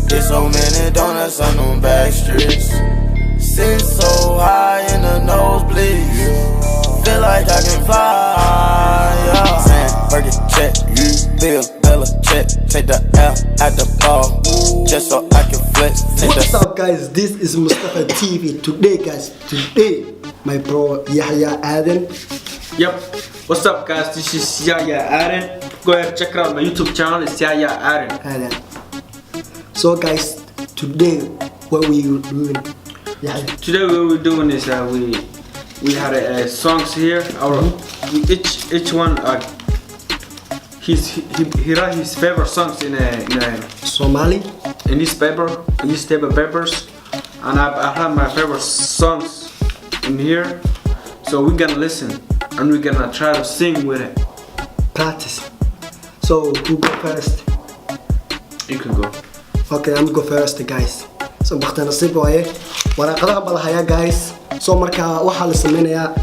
There's so many donuts on them back streets. Sitting so high in the nosebleeds. Feel like I can fly, yeah. Sandberg check, Bill Bella check. Take the L at the ball, just so I can flex. What's up guys, this is Mustafa TV. Today my bro Yahya Aden. Yep, what's up guys, this is Yahya Aden. Go ahead check out my YouTube channel, it's Yahya Aden. So guys, today what we doing? Today what we're doing is we had songs here. Each one he write his favorite songs in Somali in this papers, and I have my favorite songs in here. So we're gonna listen and we're gonna try to sing with it. Practice. So who go first? You can go. Okay, I'm go first guys. So waqti nasiib waaye. Waraqadaha balahaya guys. So marka waxa la sameeyaa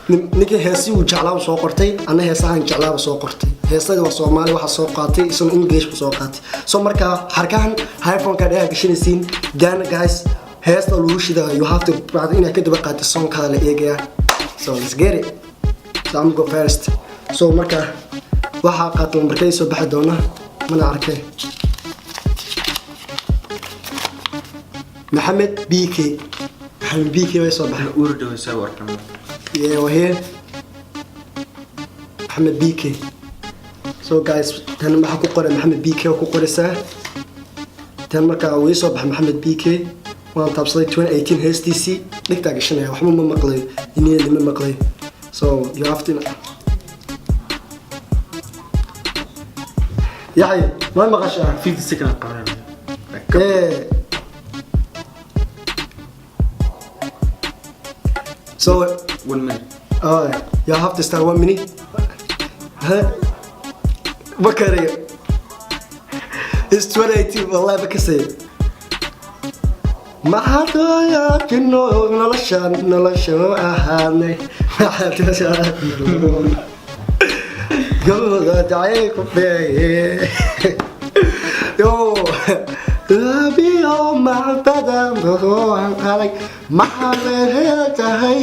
ninkii heesi uu jeclaa soo qortay, ana heesahan jeclaa soo qortay. Heesada waa Soomaali waxa soo qaatay, isna English ku soo qaatay. So marka harkaan iPhone ka dhaga gashinaysiin. Then guys, heesta lagu shidaa, you have to practice in ka daba qaatay song ka la eegaya. So let's get it. So I'm go first. So marka waxa qaato markay soo baxay doona mana arkay. Mohammed BK. Mohammed BK way soo baxay. Urdu sawartan. Yeah, we're here. Mohammed BK. So guys, tan waxa ku qoran Mohammed BK oo ku qoraysa. Tan marka way soo baxay Mohammed BK. Waan tabsaday 2018 HTC. Dhigta gashanaya waxba ma maqlay. Inay lima maqlay. So you have to Yahya, ma maqashaa? 50 seconds qaran. Yeah. So 1 minute. You have to start 1 minute. Huh? Bakari. It's 2018. Wallahi bakasay. Mahadaya kino noloshan ahane. Mahadaya. Go dai ko be. Yo. Labi o mahbada go an alay. Mahale tahay.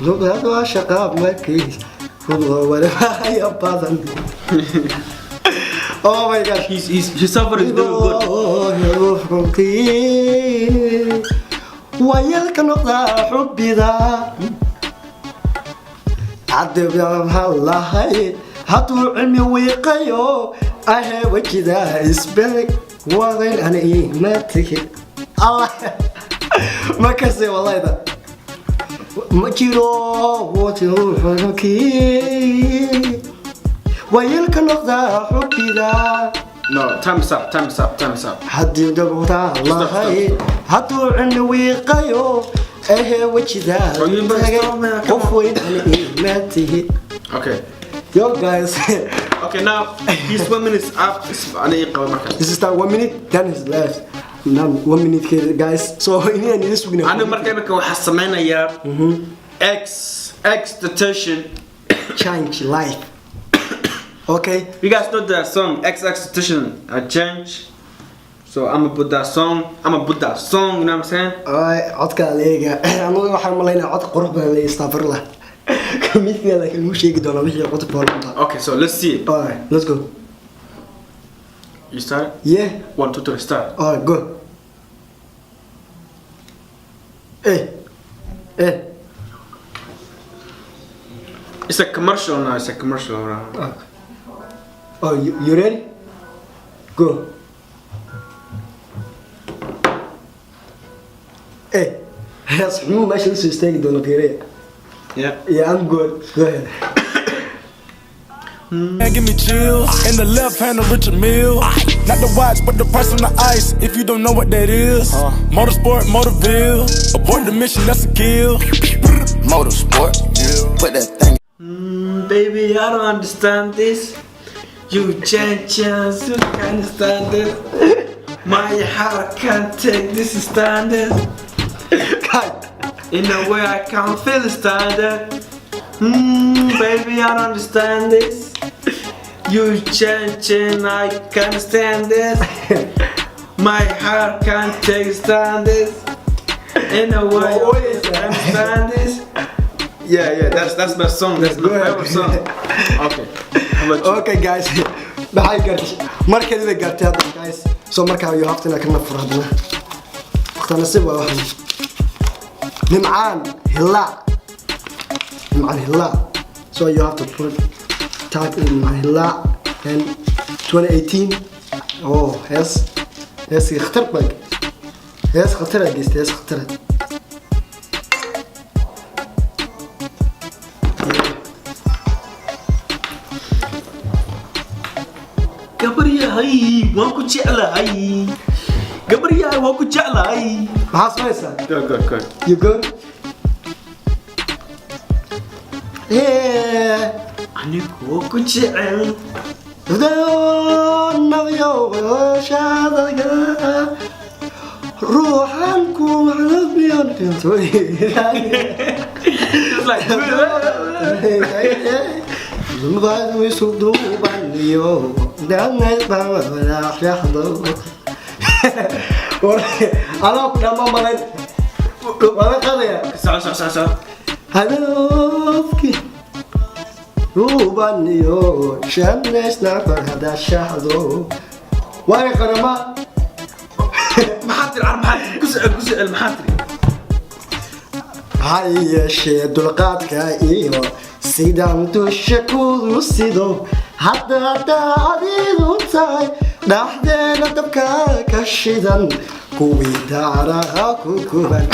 Lugad wa shaqab makis. Kulo wala ya badan. Oh my god, he's suffering doing good. وياك نقطع حبي ذا عدب يا الله هاتو علمي ويقيو اهي وكذا اسبك وغير انا ايه ما تكي الله ما كسي والله ذا ما كيرو وتروحكي وياك نقطع حبي ذا. No, time's up. حد دبوتا الله هاتو عندي ويقيو ايه وجدا قفوين ما تهي. Okay. Yo guys. Okay, now his 1 minute up. This is start 1 minute, then is left. Now 1 minute here guys. So in the end this we're gonna. أنا مركبك وحسمينا يا. X detention. Change life. Okay. You guys know that song XX detention change. So I'm gonna put that song. You know what I'm saying? Alright, عدك عليك. أنا واحد ملاينا عد قرب اللي يستغفر له. كمية لكن مو شيء كده ولا شيء قط بولم. Okay, so let's see it. Alright, let's go. You start? Yeah. 1, 2, 3, start. Alright, go. Hey. It's a commercial now. It's a commercial. Okay. Oh, you ready? Go. Hey, yes, no, my shoes is taking the period. Yeah, I'm good. Go ahead. Give me chills. In the left hand of Richard Mille. Not the watch, but the price on the ice. If you don't know what that is. Motorsport, Motorville. Abort the mission, that's a kill. Motorsport, put that thing. Baby, I don't understand this. You chance, you can't understand this. My heart can't take this standard. In a way I can't feel the standard. Baby, I don't understand this. You changing, I can't stand this. My heart can't stand this. In a way, understand this. Yeah, that's my song. That's my favorite song. Okay. How about you? Okay guys, maxay gartay markii la gartay hadda guys. So markaa you have to like na furahadna. Waqti nasiib waa waxan. Nimcaan Hilla. So you have to put tag in my Hilla and 2018. Oh, yes اخترت بقى. يس خطرت جيست يس خطرت. Gabriya hay, waan ku jeclahay. Gabriya waan ku jeclahay. Maxaa samaysaa? Good. You good? Yeah. Anigu ku jecel. روحانكم على بيان It's like بعد ويسودوا باليوم دعنا ولا يحضر أنا لما مريت وأنا قضية صح. هدفك روبانيو شمس نعبر هذا الشهر وانا قنما محاتري كسر المحاتري. هاي شي دلقاتك ايوه سيدان تشكو سيدو حتى عديد وتاي نحدنا تبكى كشيدان كوي دارها كوكوبان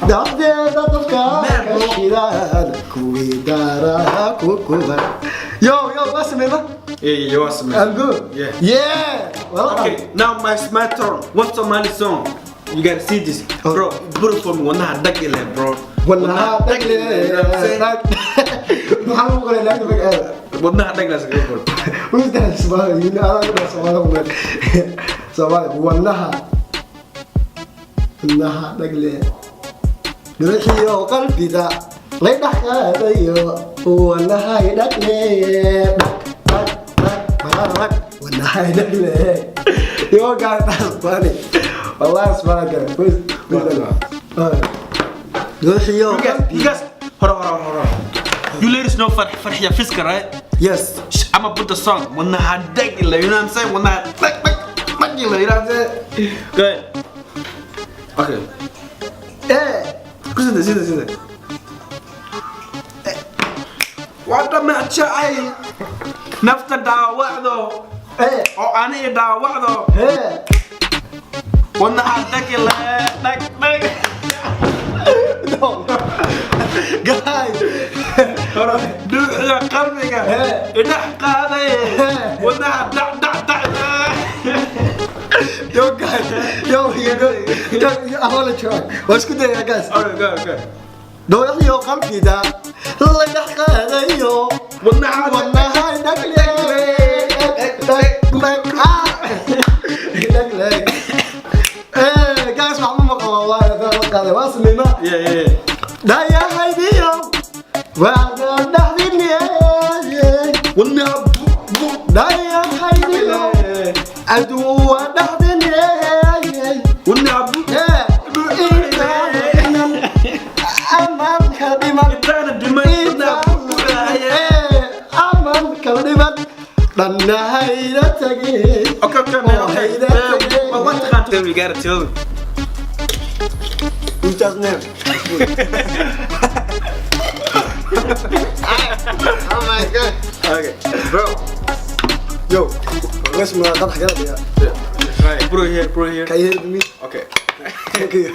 نحدنا تبكى كشيدان كوي دارها كوكوبان Yo, what's the name? Yeah, what's the I'm good. Yeah. Well, Okay, now my turn. What's Somali song? You gotta see this, bro. Put it for me. Wanna dagile, bro. Wanna dagile. Muhammad قال لك بقى. Wanna dagile, bro. Who's that? Somali. You know, I don't know Somali. Somali. Wanna dagile. نروحي قلبي ذا لا يدحك أيو وانا هاي دقلي وانا هاي دقلي يو قاعد تصبرني والله اسمعك كويس نروحي You guys, hold on. You ladies know Farhia Fisker, right? Yes. I'ma put the song. Wanna dagile, you know what I'm saying? Wanna dagile, you know what I'm saying? Go ahead. Okay. Listen. Wada ma jacay nafta dhaawacdo oo aniga dhaawacdo wana hadagile dag guys duuxa qalbiga idhax qaaday wana dhac Yo guys, yo, I wanna try. What's good there, guys? Alright, go. نروحي قلبي ذا لا يدحك أيو وانا هاي دقلي guys محمد مقال والله هذا واسمي ما Yeah. دا يا هايديو وهذا دحديني wana دا يا هايديو أدو دحديني wana أمان كلمات أمان كلمات لنا هيدا تجي Okay, man. What can't we gotta tell him? Who's that name? Oh my god. Okay, bro. Yo, let's move on. Right, put it here. Can you hear me? Okay. Thank you.